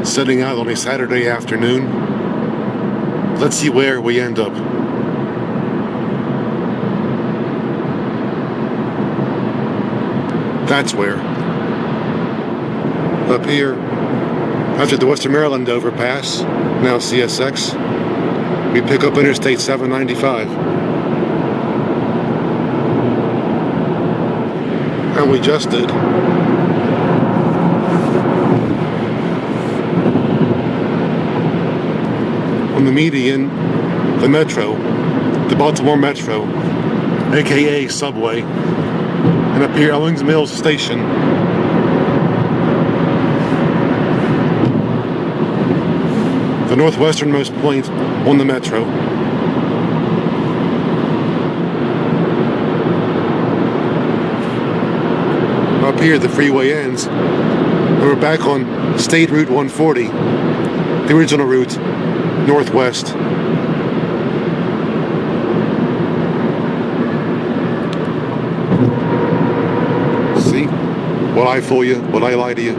setting out on a Saturday afternoon. Let's see where we end up. That's where. Up here, after the Western Maryland overpass, now CSX, we pick up Interstate 795. And we just did. On the median, the Metro, the Baltimore Metro, aka Subway, and up here, Union Mills Station. The northwesternmost point on the Metro. Up here, the freeway ends, and we're back on State Route 140, the original route, northwest. See? Will I fool you? Will I lie to you?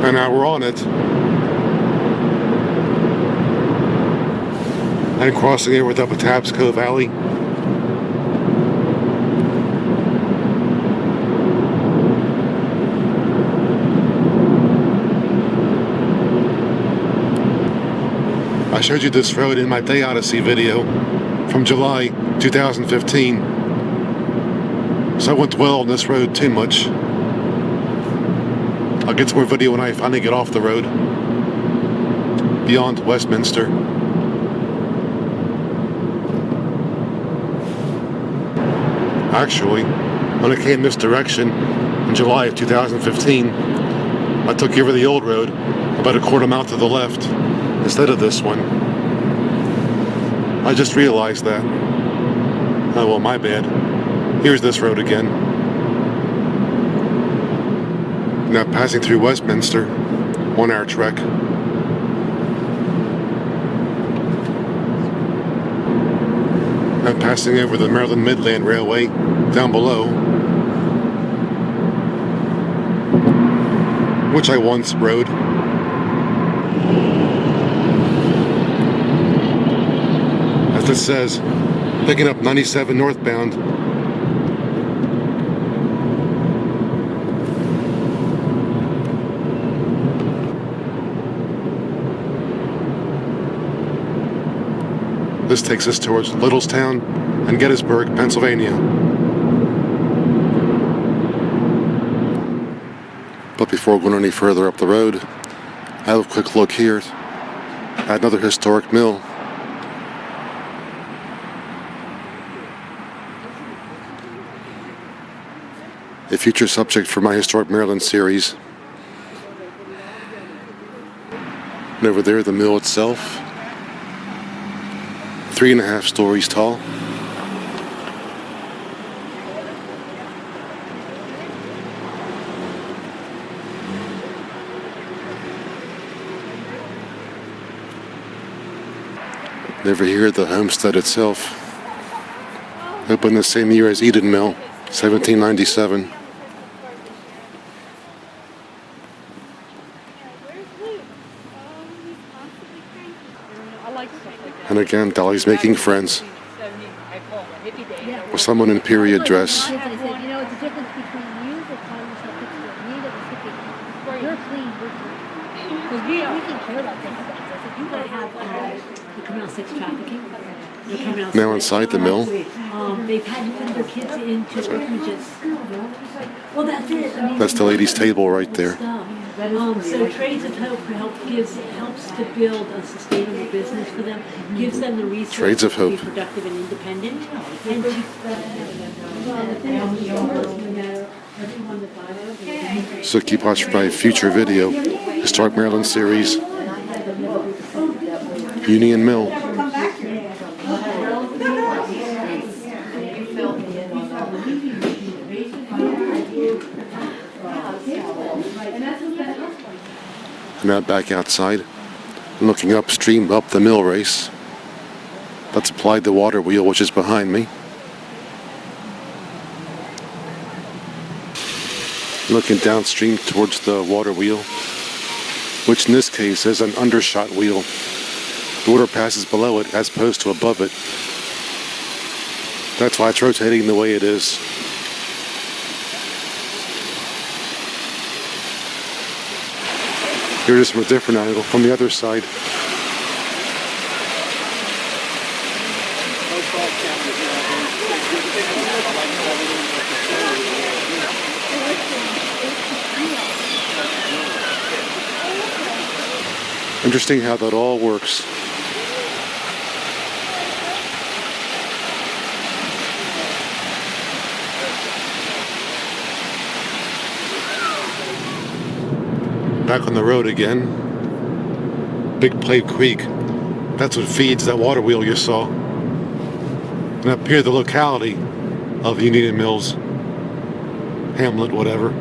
And now we're on it. And crossing over the Patapsco Valley. I showed you this road in my Day Odyssey video from July 2015. So I won't dwell on this road too much. I'll get some more video when I finally get off the road beyond Westminster. Actually, when I came this direction in July of 2015, I took over the old road about a quarter mile to the left instead of this one. I just realized that. Oh well, my bad. Here's this road again. Now passing through Westminster, 1 hour trek. Now passing over the Maryland Midland Railway down below, which I once rode. As it says, picking up 97 northbound. This takes us towards Littlestown and Gettysburg, Pennsylvania. But before going any further up the road, I have a quick look here at another historic mill. A future subject for my Historic Maryland series. And over there, the mill itself. 3.5 stories tall. And over here, the homestead itself, opened the same year as Eden Mill, 1797. And again, Dolly's making friends with someone in period dress. You know, it's the difference between you that calling yourself hippie and me that was hippie. You're clean, we're clean. Because we can care about things like this. If you want to have the criminal sex trafficking, Now inside the mill. they've had to put their kids into orphanages. Well, that's it. I mean, That's the ladies' table right there. So Trades of Hope helps to build a sustainable business for them, gives them the resources Trades of Hope. to be productive and independent. So keep watching my future video, Historic Maryland series, Union Mill. Now back outside, looking upstream up the mill race. Let's apply the water wheel, which is behind me. Looking downstream towards the water wheel, which in this case is an undershot wheel. The water passes below it as opposed to above it. That's why it's rotating the way it is. Here's from a different angle from the other side. Interesting how that all works. Back on the road again. Big Plate Creek. That's what feeds that water wheel you saw. And up here, the locality of Union Mills, hamlet, whatever.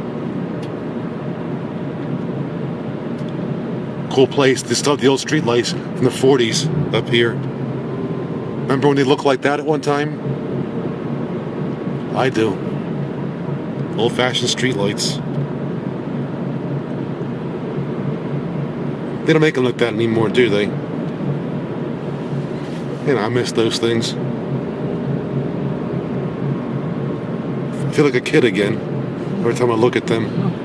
Cool place. They still have the old street lights from the 40s up here. Remember when they looked like that at one time? I do. Old-fashioned street lights. They don't make them like that anymore, do they? You know, I miss those things. I feel like a kid again every time I look at them.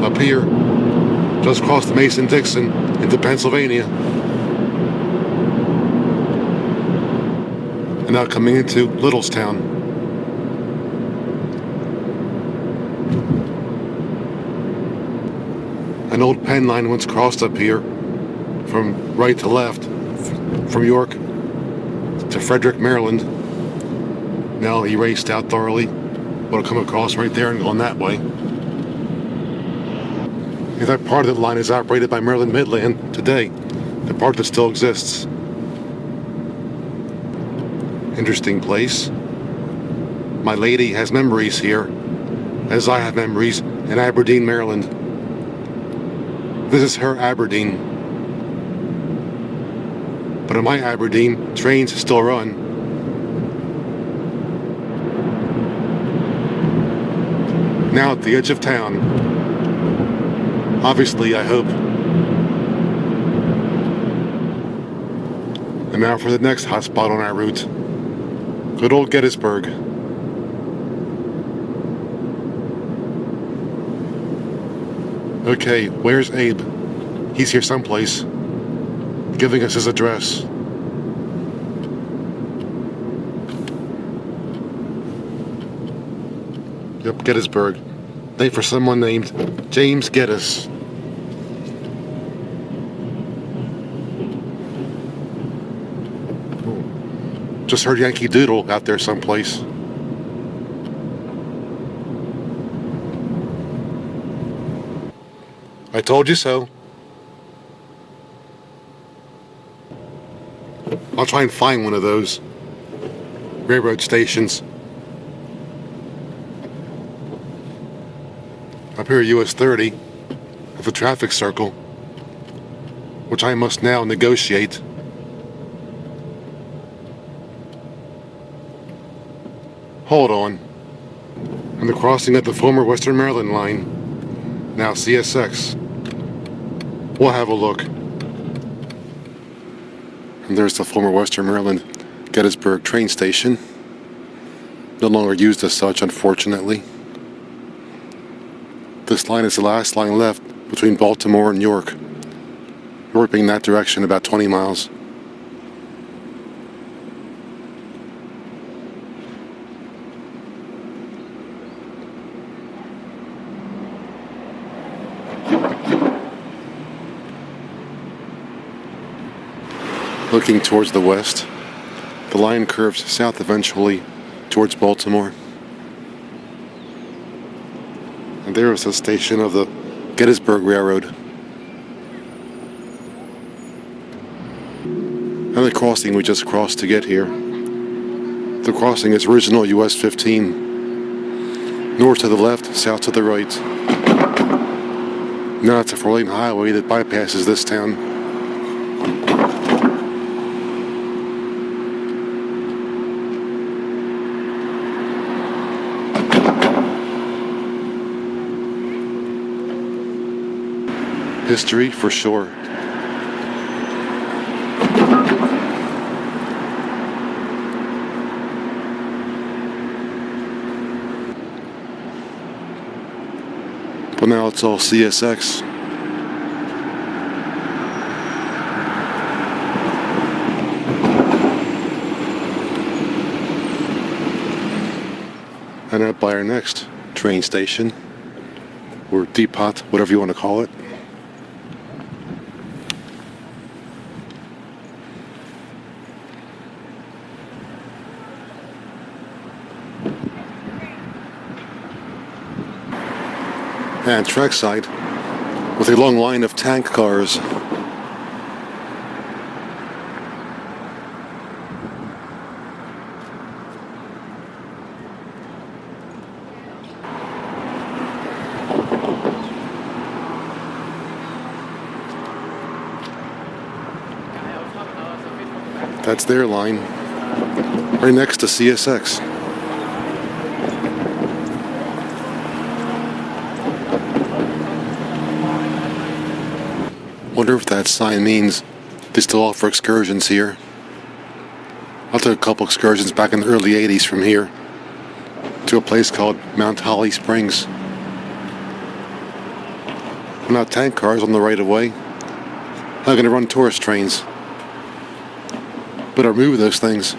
Up here, just across the Mason-Dixon into Pennsylvania. And now coming into Littlestown. An old pen line once crossed up here from right to left, from York to Frederick, Maryland. Now erased out thoroughly. But it'll come across right there and go on that way. And that part of the line is operated by Maryland Midland today, the part that still exists. Interesting place. My lady has memories here, as I have memories in Aberdeen, Maryland. This is her Aberdeen. But in my Aberdeen, trains still run. Now at the edge of town. Obviously, I hope. And now for the next hot spot on our route. Good old Gettysburg. Okay, where's Abe? He's here someplace, giving us his address. Yep, Gettysburg. Named for someone named James Geddes. Just heard Yankee Doodle out there someplace. I told you so. I'll try and find one of those railroad stations. Up here, US 30, at the traffic circle, which I must now negotiate. Hold on. And the crossing at the former Western Maryland line, now CSX. We'll have a look. And there's the former Western Maryland Gettysburg train station. No longer used as such, unfortunately. This line is the last line left between Baltimore and York. York being that direction about 20 miles. Looking towards the west, the line curves south eventually towards Baltimore. And there is the station of the Gettysburg Railroad. And the crossing we just crossed to get here. The crossing is original US 15. North to the left, south to the right. Now it's a 4-lane highway that bypasses this town. History for sure. But now it's all CSX. And out by our next train station, or depot, whatever you want to call it. And trackside with a long line of tank cars. That's their line, right next to CSX. Wonder if that sign means they still offer excursions here. I took a couple excursions back in the early 80s from here to a place called Mount Holly Springs. Not tank cars on the right of way. Not gonna run tourist trains. But I'll move those things.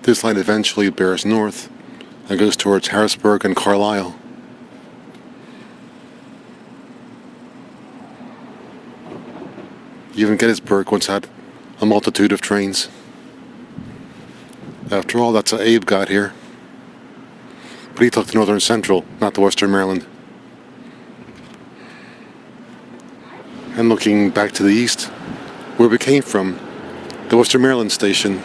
This line eventually bears north and goes towards Harrisburg and Carlisle. Even Gettysburg once had a multitude of trains. After all, that's how Abe got here. But he took the Northern Central, not the Western Maryland. And looking back to the east, where we came from, the Western Maryland station.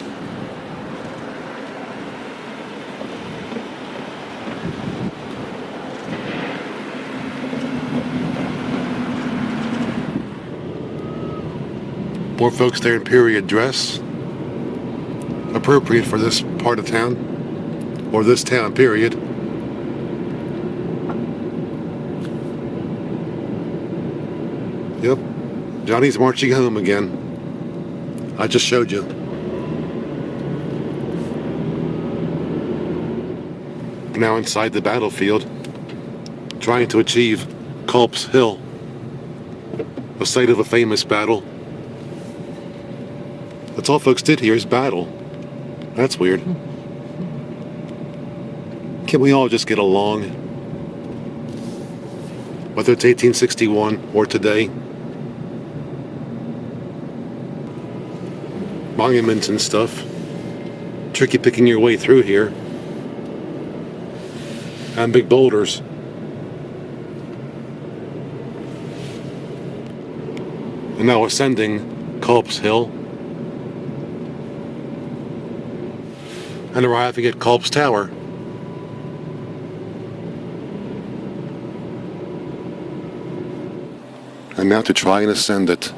More folks there in period dress, appropriate for this part of town, or this town, period. Yep, Johnny's marching home again. I just showed you. Now inside the battlefield, trying to achieve Culp's Hill, the site of a famous battle. That's all folks did here is battle. That's weird. Can't we all just get along? Whether it's 1861 or today. Monuments and stuff. Tricky picking your way through here. And big boulders. And now ascending Culp's Hill. And arriving at Culp's Tower. And now to try and ascend it.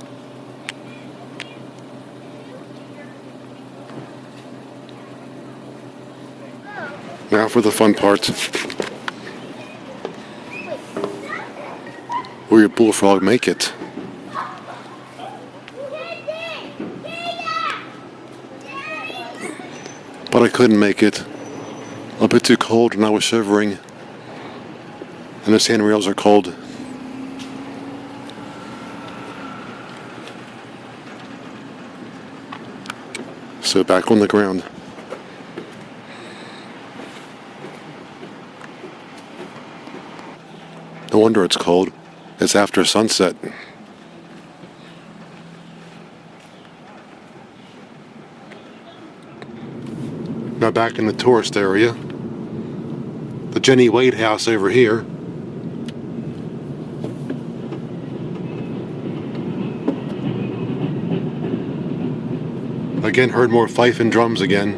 Now for the fun part. Will your bullfrog make it? But I couldn't make it. A bit too cold and I was shivering. And those handrails are cold. So back on the ground. No wonder it's cold. It's after sunset. Now back in the tourist area. The JENNIE Wade house over here. Again, heard more fife and drums again.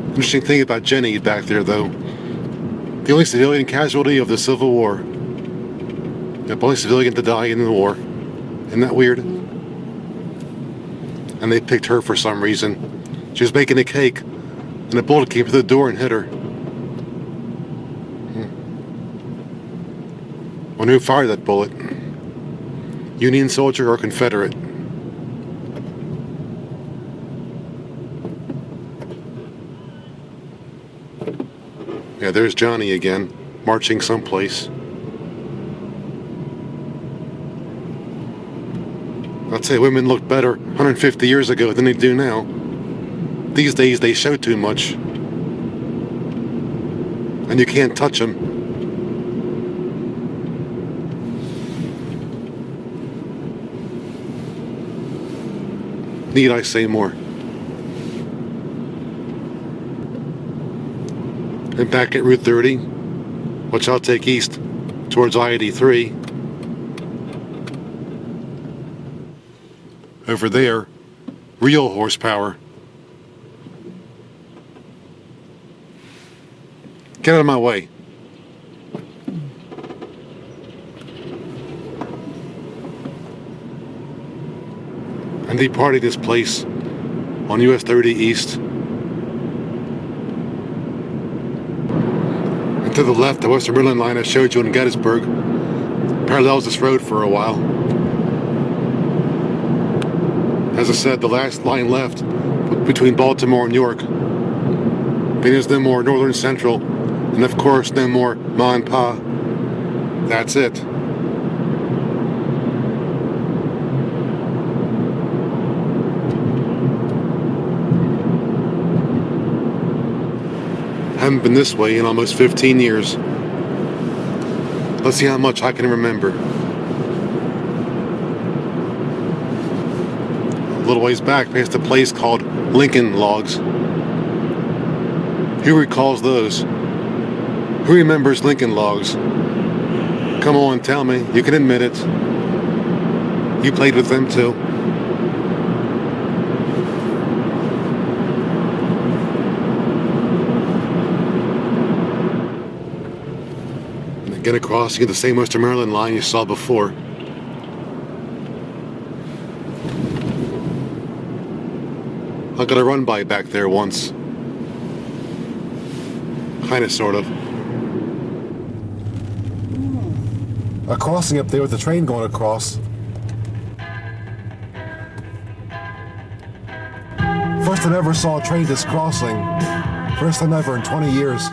Interesting thing about JENNIE back there, though. The only civilian casualty of the Civil War. The only civilian to die in the war. Isn't that weird? And they picked her for some reason. She was making a cake, and a bullet came through the door and hit her. Wonder who fired that bullet. Union soldier or Confederate? Yeah, there's Johnny again, marching someplace. I'd say women looked better 150 years ago than they do now. These days they show too much. And you can't touch them. Need I say more? And back at Route 30, which I'll take east towards I-83. Over there, real horsepower. Get out of my way. And departing this place on US 30 East. And to the left, the Western Maryland line I showed you in Gettysburg parallels this road for a while. As I said, the last line left between Baltimore and York. There's no more Northern Central, and of course no more Ma and Pa. That's it. Haven't been this way in almost 15 years. Let's see how much I can remember. A little ways back, past a place called Lincoln Logs. Who recalls those? Who remembers Lincoln Logs? Come on, tell me. You can admit it. You played with them too. And again across, you get the same Western Maryland line you saw before. I got a run-by back there once. Kinda, sort of. A crossing up there with the train going across. First time I ever saw a train just crossing. First time ever in 20 years.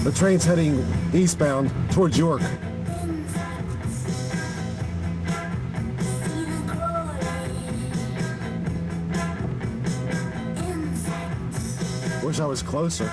The train's heading eastbound towards York. Wish I was closer.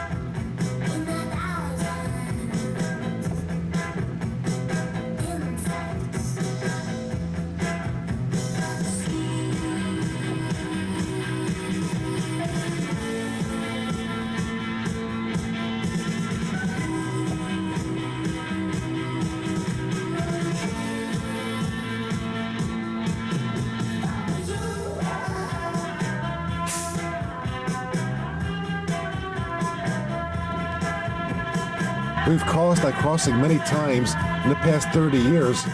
We've crossed that crossing many times in the past 30 years,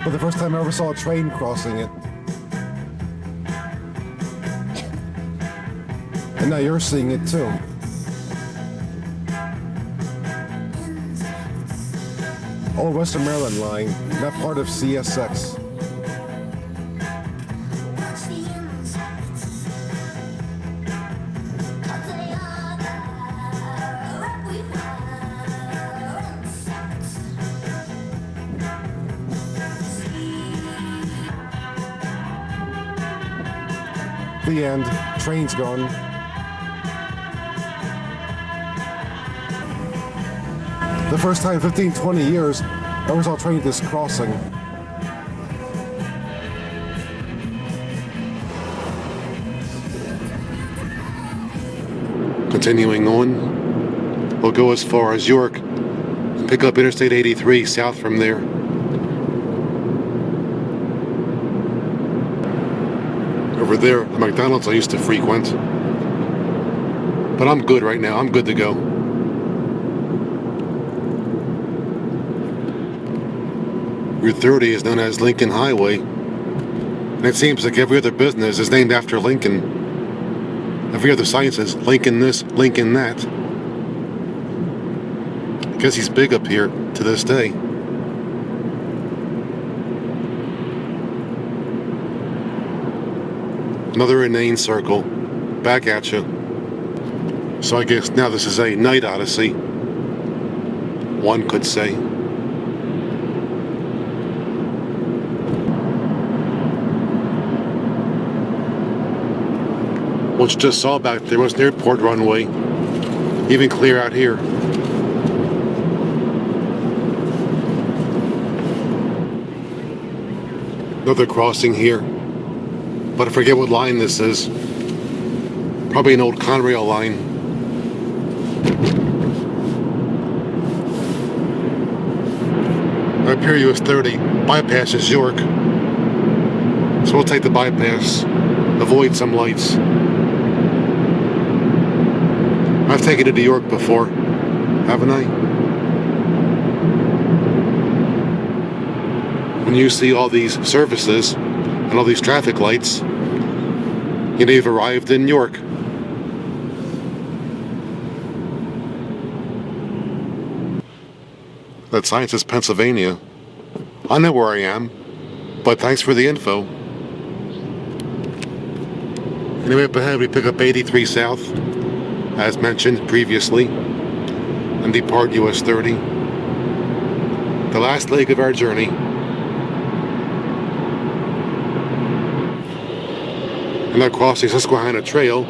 but the first time I ever saw a train crossing it. And now you're seeing it too. Old Western Maryland line, not part of CSX. The end. Train's gone. The first time in 15, 20 years, I ever saw a train this crossing. Continuing on, we'll go as far as York and pick up Interstate 83 south from there. Over there, the McDonald's I used to frequent. But I'm good right now. I'm good to go. Route 30 is known as Lincoln Highway, and it seems like every other business is named after Lincoln. Every other sign says Lincoln this, Lincoln that. I guess he's big up here to this day. Another inane circle, back at you. So I guess now this is a night odyssey, one could say. What you just saw back there was an airport runway, even clear out here. Another crossing here, but I forget what line this is. Probably an old Conrail line. Up here US 30, bypass is York. So we'll take the bypass, avoid some lights. I've taken it to York before, haven't I? When you see all these services and all these traffic lights, you know you've arrived in York. That sign says Pennsylvania. I know where I am, but thanks for the info. Anyway, up ahead we pick up 83 South, as mentioned previously, and depart US 30. The last leg of our journey. And now crossing Susquehanna Trail,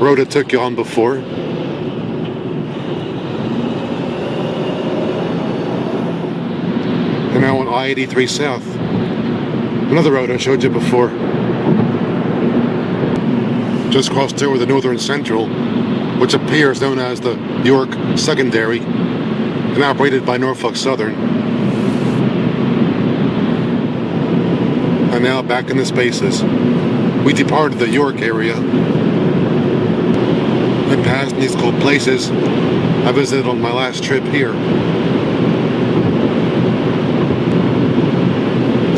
road I took you on before. And now on I-83 South, another road I showed you before. Just crossed over the Northern Central, which appears known as the York Secondary, and operated by Norfolk Southern. And now back in the spaces. We departed the York area and passed these cool places I visited on my last trip here,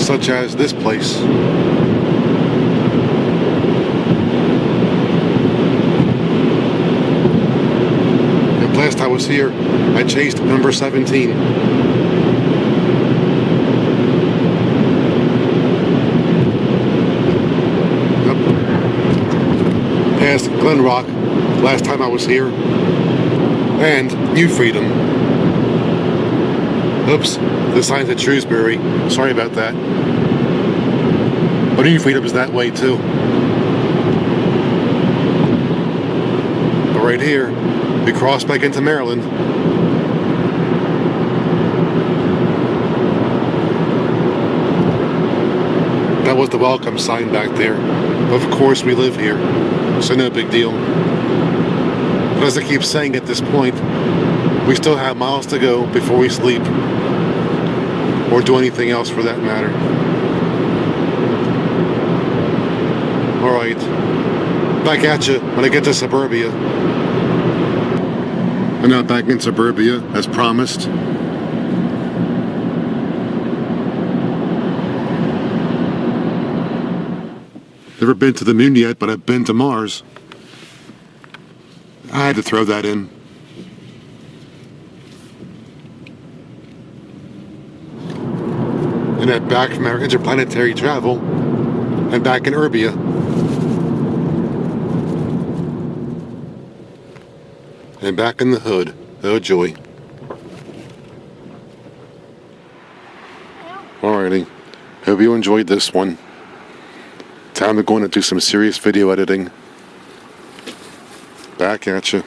such as this place. And last I was here, I chased number 17. Past Glen Rock last time I was here, and New Freedom. Oops, the sign's at Shrewsbury. Sorry about that. But New Freedom is that way too. But right here, we cross back into Maryland. That was the welcome sign back there. Of course we live here, so no big deal. But as I keep saying at this point, we still have miles to go before we sleep, or do anything else for that matter. Alright, back at you when I get to suburbia. I'm now back in suburbia, as promised. Never been to the moon yet, but I've been to Mars. I had to throw that in. And then back from our interplanetary travel, I'm back in Urbia. And back in the hood. Oh joy. Alrighty. Hope you enjoyed this one. Time to go in and do some serious video editing. Back at you.